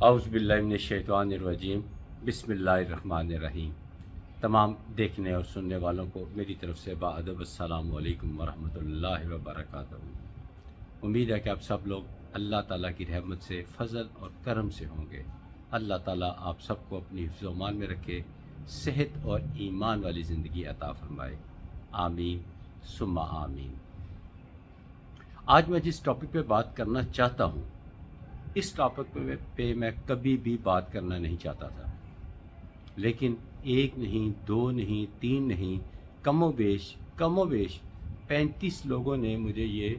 اعوذ باللہ من الشیطان الرجیم بسم اللہ الرحمن الرحیم۔ تمام دیکھنے اور سننے والوں کو میری طرف سے باادب السلام علیکم ورحمۃ اللہ وبرکاتہ۔ امید ہے کہ آپ سب لوگ اللہ تعالیٰ کی رحمت سے، فضل اور کرم سے ہوں گے۔ اللہ تعالیٰ آپ سب کو اپنی حفظ و امان میں رکھے، صحت اور ایمان والی زندگی عطا فرمائے، آمین ثم آمین۔ آج میں جس ٹاپک پہ بات کرنا چاہتا ہوں، اس ٹاپک پہ میں کبھی بھی بات کرنا نہیں چاہتا تھا، لیکن ایک نہیں، دو نہیں، تین نہیں، کم و بیش 35 لوگوں نے مجھے یہ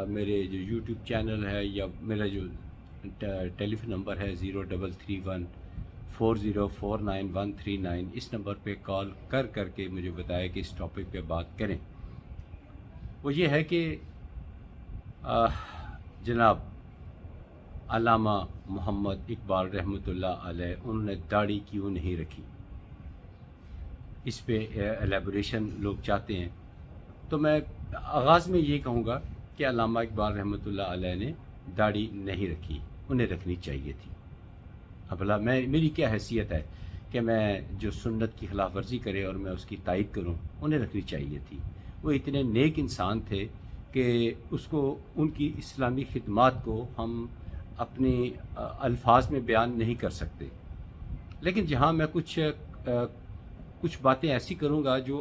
میرے جو یوٹیوب چینل ہے یا میرا جو ٹیلی فون نمبر ہے 0331 4049 اس نمبر پہ کال کر کے مجھے بتایا کہ اس ٹاپک پہ بات کریں۔ وہ یہ ہے کہ جناب علامہ محمد اقبال رحمۃ اللہ علیہ انہوں نے داڑھی کیوں نہیں رکھی، اس پہ ایلیبوریشن لوگ چاہتے ہیں۔ تو میں آغاز میں یہ کہوں گا کہ علامہ اقبال رحمۃ اللہ علیہ نے داڑھی نہیں رکھی، انہیں رکھنی چاہیے تھی۔ اب میری کیا حیثیت ہے کہ میں جو سنت کی خلاف ورزی کرے اور میں اس کی تائید کروں؟ انہیں رکھنی چاہیے تھی۔ وہ اتنے نیک انسان تھے کہ اس کو، ان کی اسلامی خدمات کو ہم اپنے الفاظ میں بیان نہیں کر سکتے، لیکن جہاں میں کچھ باتیں ایسی کروں گا جو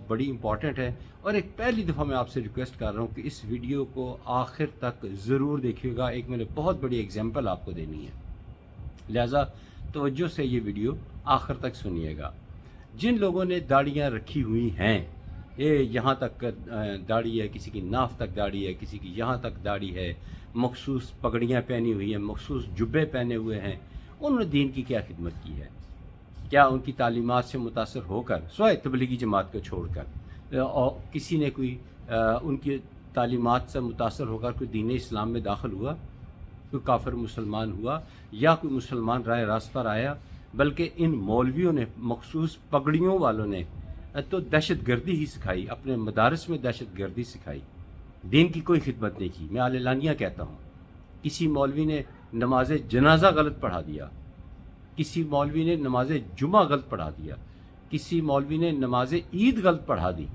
بڑی امپورٹنٹ ہے۔ اور ایک پہلی دفعہ میں آپ سے ریکویسٹ کر رہا ہوں کہ اس ویڈیو کو آخر تک ضرور دیکھیے گا، ایک میں نے بہت بڑی ایگزامپل آپ کو دینی ہے، لہٰذا توجہ سے یہ ویڈیو آخر تک سنیے گا۔ جن لوگوں نے داڑیاں رکھی ہوئی ہیں، یہ یہاں تک داڑھی ہے، کسی کی ناف تک داڑھی ہے، کسی کی یہاں تک داڑھی ہے، مخصوص پگڑیاں پہنی ہوئی ہیں، مخصوص جبے پہنے ہوئے ہیں، انہوں نے دین کی کیا خدمت کی ہے؟ کیا ان کی تعلیمات سے متاثر ہو کر، سوائے تبلیغی جماعت کو چھوڑ کر، اور کسی نے کوئی ان کی تعلیمات سے متاثر ہو کر کوئی دین اسلام میں داخل ہوا، کوئی کافر مسلمان ہوا، یا کوئی مسلمان رائے راست پر آیا؟ بلکہ ان مولویوں نے، مخصوص پگڑیوں والوں نے تو دہشت گردی ہی سکھائی، اپنے مدارس میں دہشت گردی سکھائی، دین کی کوئی خدمت نہیں کی۔ میں اعلانیہ کہتا ہوں، کسی مولوی نے نماز جنازہ غلط پڑھا دیا، کسی مولوی نے نماز جمعہ غلط پڑھا دیا، کسی مولوی نے نماز عید غلط پڑھا دی۔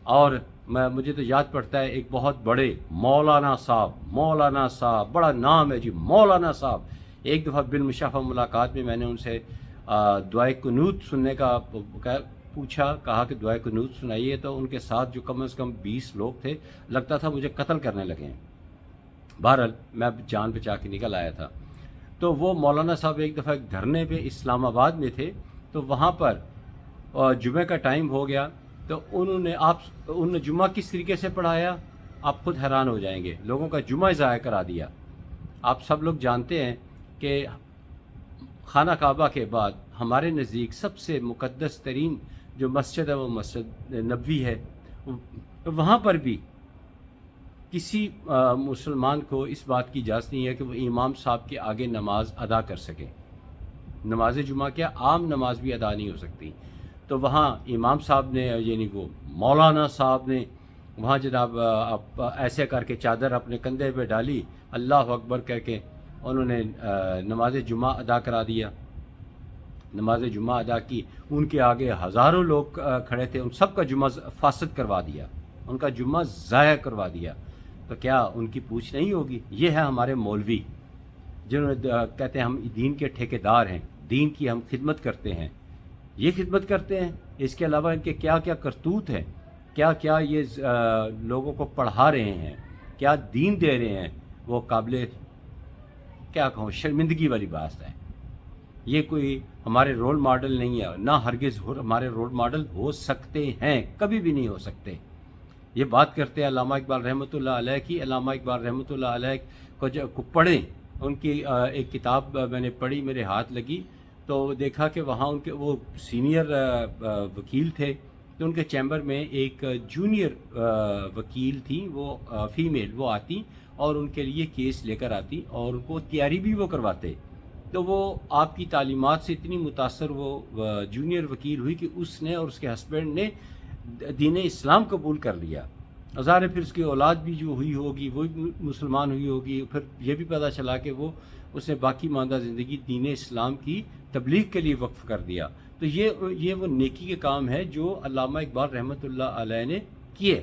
اور مجھے تو یاد پڑتا ہے ایک بہت بڑے مولانا صاحب، بڑا نام ہے جی، مولانا صاحب، ایک دفعہ بالمشافہ ملاقات میں نے ان سے دعائے قنوت سننے کا پوچھا، کہا کہ دعائے قنوت سنائیے، تو ان کے ساتھ جو کم از کم 20 لوگ تھے، لگتا تھا مجھے قتل کرنے لگے ہیں۔ بہرحال میں جان بچا کے نکل آیا تھا۔ تو وہ مولانا صاحب ایک دفعہ ایک دھرنے پہ اسلام آباد میں تھے، تو وہاں پر جمعہ کا ٹائم ہو گیا، تو انہوں نے جمعہ کس طریقے سے پڑھایا، آپ خود حیران ہو جائیں گے۔ لوگوں کا جمعہ ضائع کرا دیا۔ آپ سب لوگ جانتے ہیں کہ خانہ کعبہ کے بعد ہمارے نزدیک سب سے مقدس ترین جو مسجد ہے وہ مسجد نبوی ہے۔ وہاں پر بھی کسی مسلمان کو اس بات کی اجازت نہیں ہے کہ وہ امام صاحب کے آگے نماز ادا کر سکے۔ نماز جمعہ کیا، عام نماز بھی ادا نہیں ہو سکتی۔ تو وہاں امام صاحب نے، یعنی وہ مولانا صاحب نے، وہاں جناب ایسے کر کے چادر اپنے کندھے پہ ڈالی، اللہ اکبر کر کے انہوں نے نماز جمعہ ادا کرا دیا۔ نماز جمعہ ادا کی، ان کے آگے ہزاروں لوگ کھڑے تھے، ان سب کا جمعہ فاسد کروا دیا، ان کا جمعہ ضائع کروا دیا۔ تو کیا ان کی پوچھ نہیں ہوگی؟ یہ ہے ہمارے مولوی، جنہوں نے کہتے ہیں ہم دین کے ٹھیکیدار ہیں، دین کی ہم خدمت کرتے ہیں۔ یہ خدمت کرتے ہیں، اس کے علاوہ ان کے کیا کیا کرتوت ہیں، کیا کیا یہ لوگوں کو پڑھا رہے ہیں، کیا دین دے رہے ہیں، وہ قابل کیا کہوں، شرمندگی والی بات ہے۔ یہ کوئی ہمارے رول ماڈل نہیں ہے، نہ ہرگز ہمارے رول ماڈل ہو سکتے ہیں، کبھی بھی نہیں ہو سکتے۔ یہ بات کرتے ہیں علامہ اقبال رحمۃ اللہ علیہ کی۔ علامہ اقبال رحمۃ اللہ علیہ کو پڑھیں، ان کی ایک کتاب میں نے پڑھی، میرے ہاتھ لگی، تو دیکھا کہ وہاں ان کے وہ سینئر وکیل تھے، تو ان کے چیمبر میں ایک جونیئر وکیل تھی، وہ فیمیل، وہ آتی اور ان کے لیے کیس لے کر آتی، اور ان کو تیاری بھی وہ کرواتے۔ تو وہ آپ کی تعلیمات سے اتنی متاثر وہ جونیئر وکیل ہوئی کہ اس نے اور اس کے ہسبینڈ نے دین اسلام قبول کر لیا۔ ظاہر ہے پھر اس کی اولاد بھی جو ہوئی ہوگی وہ بھی مسلمان ہوئی ہوگی، پھر یہ بھی پتہ چلا کہ اس نے باقی ماندہ زندگی دین اسلام کی تبلیغ کے لیے وقف کر دیا۔ تو یہ وہ نیکی کے کام ہے جو علامہ اقبال رحمۃ اللہ علیہ نے کیے۔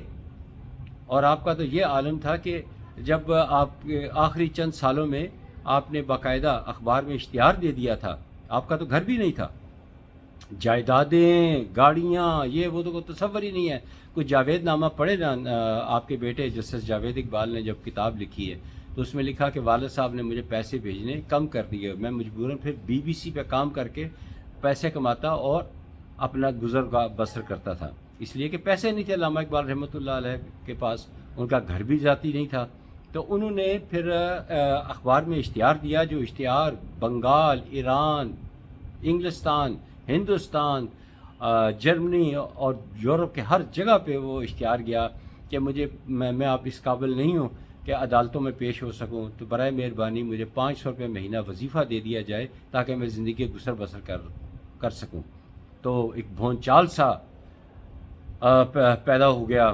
اور آپ کا تو یہ عالم تھا کہ جب آپ آخری چند سالوں میں آپ نے باقاعدہ اخبار میں اشتہار دے دیا تھا، آپ کا تو گھر بھی نہیں تھا، جائیدادیں، گاڑیاں، یہ وہ تو کوئی تصور ہی نہیں ہے۔ کوئی جاوید نامہ پڑھے نا، آپ کے بیٹے جسٹس جاوید اقبال نے جب کتاب لکھی ہے تو اس میں لکھا کہ والد صاحب نے مجھے پیسے بھیجنے کم کر دیے، میں مجبوراً پھر BBC پہ کام کر کے پیسے کماتا اور اپنا گزر بسر کرتا تھا، اس لیے کہ پیسے نہیں تھے علامہ اقبال رحمۃ اللہ علیہ کے پاس، ان کا گھر بھی ذاتی نہیں تھا۔ تو انہوں نے پھر اخبار میں اشتہار دیا، جو اشتہار بنگال، ایران، انگلستان، ہندوستان، جرمنی اور یورپ کے ہر جگہ پہ وہ اشتہار گیا کہ میں آپ اس قابل نہیں ہوں کہ عدالتوں میں پیش ہو سکوں، تو برائے مہربانی مجھے 500 روپے مہینہ وظیفہ دے دیا جائے تاکہ میں زندگی گزر بسر کر سکوں۔ تو ایک بھون چال سا پیدا ہو گیا،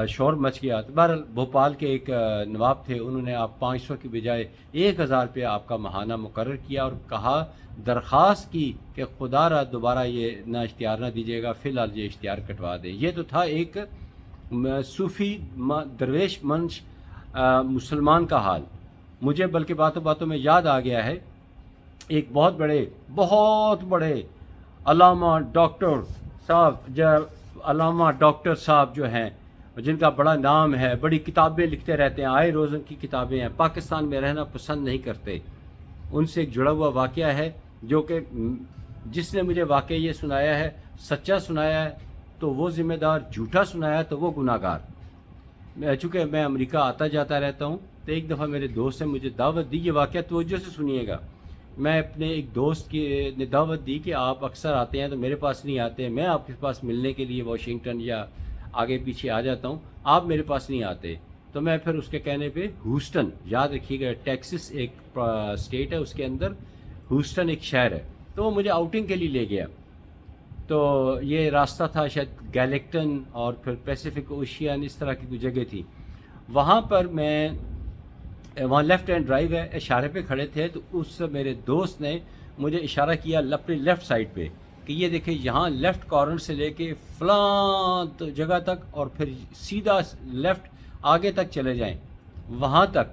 شور مچ گیا۔ تو بہرحال بھوپال کے ایک نواب تھے، انہوں نے آپ 500 کی بجائے 1000 روپے آپ کا ماہانہ مقرر کیا اور کہا، درخواست کی کہ خدا را دوبارہ یہ نہ اشتہار نہ دیجیے گا، فی الحال یہ اشتہار کٹوا دیں۔ یہ تو تھا ایک صوفی درویش منش مسلمان کا حال۔ مجھے بلکہ باتوں باتوں میں یاد آ گیا ہے، ایک بہت بڑے علامہ ڈاکٹر صاحب جو ہیں، جن کا بڑا نام ہے، بڑی کتابیں لکھتے رہتے ہیں، آئے روز ان کی کتابیں ہیں، پاکستان میں رہنا پسند نہیں کرتے۔ ان سے ایک جڑا ہوا واقعہ ہے جو کہ جس نے مجھے واقعہ یہ سنایا ہے، سچا سنایا ہے تو وہ ذمہ دار، جھوٹا سنایا ہے تو وہ گناہ گار۔ چونکہ میں امریکہ آتا جاتا رہتا ہوں، تو ایک دفعہ میرے دوست نے مجھے دعوت دی، یہ واقعہ توجہ سے سنیے گا۔ میں اپنے ایک دوست نے دعوت دی کہ آپ اکثر آتے ہیں تو میرے پاس نہیں آتے، میں آپ کے پاس ملنے کے لیے واشنگٹن یا آگے پیچھے آ جاتا ہوں، آپ میرے پاس نہیں آتے۔ تو میں پھر اس کے کہنے پہ ہیوسٹن، یاد رکھیے گا ٹیکسس ایک اسٹیٹ ہے، اس کے اندر ہیوسٹن ایک شہر ہے، تو وہ مجھے آؤٹنگ کے لیے لے گیا۔ تو یہ راستہ تھا شاید گیلیکٹن اور پھر پیسیفک اوشین، اس طرح کی کوئی جگہ تھی۔ وہاں پر وہاں لیفٹ ہینڈ ڈرائیو ہے، اشارے پہ کھڑے تھے، تو اس میرے دوست نے مجھے اشارہ کیا اپنی لیفٹ سائڈ پہ کہ یہ دیکھیں یہاں لیفٹ کارنر سے لے کے فلاں جگہ تک اور پھر سیدھا لیفٹ آگے تک چلے جائیں، وہاں تک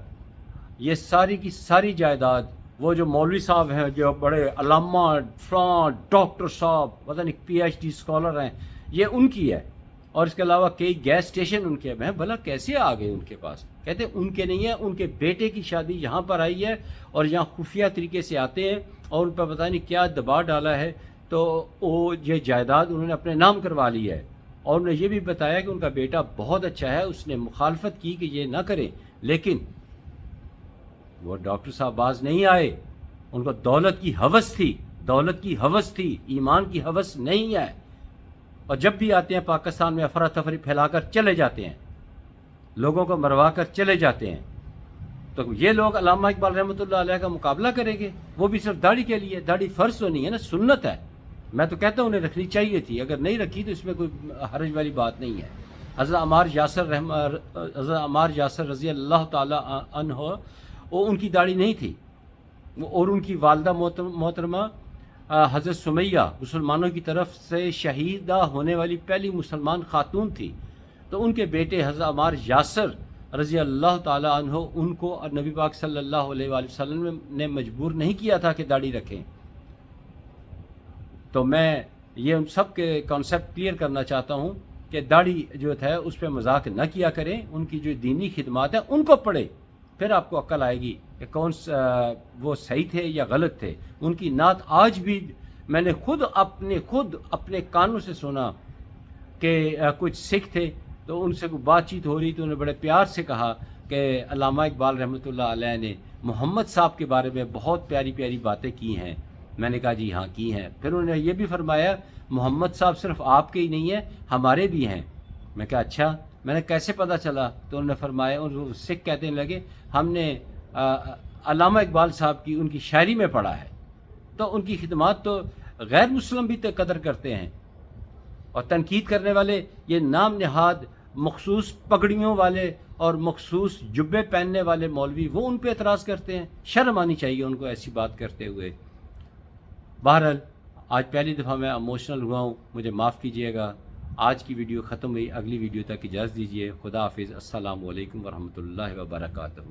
یہ ساری کی ساری جائیداد، وہ جو مولوی صاحب ہیں، جو بڑے علامہ فلاں ڈاکٹر صاحب پتہ نہیں PhD اسکالر ہیں، یہ ان کی ہے، اور اس کے علاوہ کئی گیس اسٹیشن ان کے ہیں۔ میں بھلا کیسے آ گئے ان کے پاس؟ کہتے ان کے نہیں ہیں، ان کے بیٹے کی شادی یہاں پر آئی ہے اور یہاں خفیہ طریقے سے آتے ہیں اور ان پر پتہ نہیں کیا دباؤ ڈالا ہے، تو وہ یہ جائیداد انہوں نے اپنے نام کروا لی ہے۔ اور انہوں نے یہ بھی بتایا کہ ان کا بیٹا بہت اچھا ہے، اس نے مخالفت کی کہ یہ نہ کریں، لیکن وہ ڈاکٹر صاحب باز نہیں آئے، ان کو دولت کی ہوس تھی، ایمان کی ہوس نہیں ہے، اور جب بھی آتے ہیں پاکستان میں افراتفری پھیلا کر چلے جاتے ہیں، لوگوں کو مروا کر چلے جاتے ہیں۔ تو یہ لوگ علامہ اقبال رحمۃ اللہ علیہ کا مقابلہ کریں گے، وہ بھی صرف داڑھی کے لیے؟ داڑھی فرض تو نہیں ہے نا، سنت ہے، میں تو کہتا ہوں انہیں رکھنی چاہیے تھی، اگر نہیں رکھی تو اس میں کوئی حرج والی بات نہیں ہے۔ حضرت عمار یاسر رضی اللہ تعالی عنہ، وہ ان کی داڑھی نہیں تھی، اور ان کی والدہ محترمہ حضرت سمیہ مسلمانوں کی طرف سے شہیدہ ہونے والی پہلی مسلمان خاتون تھی، تو ان کے بیٹے حضرت عمار یاسر رضی اللہ تعالی عنہ، ان کو نبی پاک صلی اللہ علیہ وآلہ وسلم نے مجبور نہیں کیا تھا کہ داڑھی رکھیں۔ تو میں یہ ان سب کے کانسیپٹ کلیئر کرنا چاہتا ہوں کہ داڑھی جو ہے اس پہ مذاق نہ کیا کریں، ان کی جو دینی خدمات ہیں ان کو پڑھیں، پھر آپ کو عقل آئے گی کہ کون وہ صحیح تھے یا غلط تھے۔ ان کی نعت آج بھی میں نے خود اپنے کانوں سے سنا کہ کچھ سکھ تھے، تو ان سے کوئی بات چیت ہو رہی تو انہیں بڑے پیار سے کہا کہ علامہ اقبال رحمۃ اللہ علیہ نے محمد صاحب کے بارے میں بہت پیاری پیاری باتیں کی ہیں۔ میں نے کہا جی ہاں کی ہیں۔ پھر انہوں نے یہ بھی فرمایا محمد صاحب صرف آپ کے ہی نہیں ہیں، ہمارے بھی ہیں۔ میں کہا اچھا، میں نے کیسے پتہ چلا؟ تو انہوں نے فرمایا، اور سکھ کہتے لگے ہم نے علامہ اقبال صاحب کی ان کی شاعری میں پڑھا ہے، تو ان کی خدمات تو غیر مسلم بھی قدر کرتے ہیں، اور تنقید کرنے والے یہ نام نہاد مخصوص پگڑیوں والے اور مخصوص جبے پہننے والے مولوی وہ ان پہ اعتراض کرتے ہیں. شرم آنی چاہیے ان کو ایسی بات کرتے ہوئے. بہرحال آج پہلی دفعہ میں ایموشنل ہوا ہوں, مجھے معاف کیجیے گا. آج کی ویڈیو ختم ہوئی, اگلی ویڈیو تک اجازت دیجیے. خدا حافظ. السلام علیکم ورحمۃ اللہ وبرکاتہ.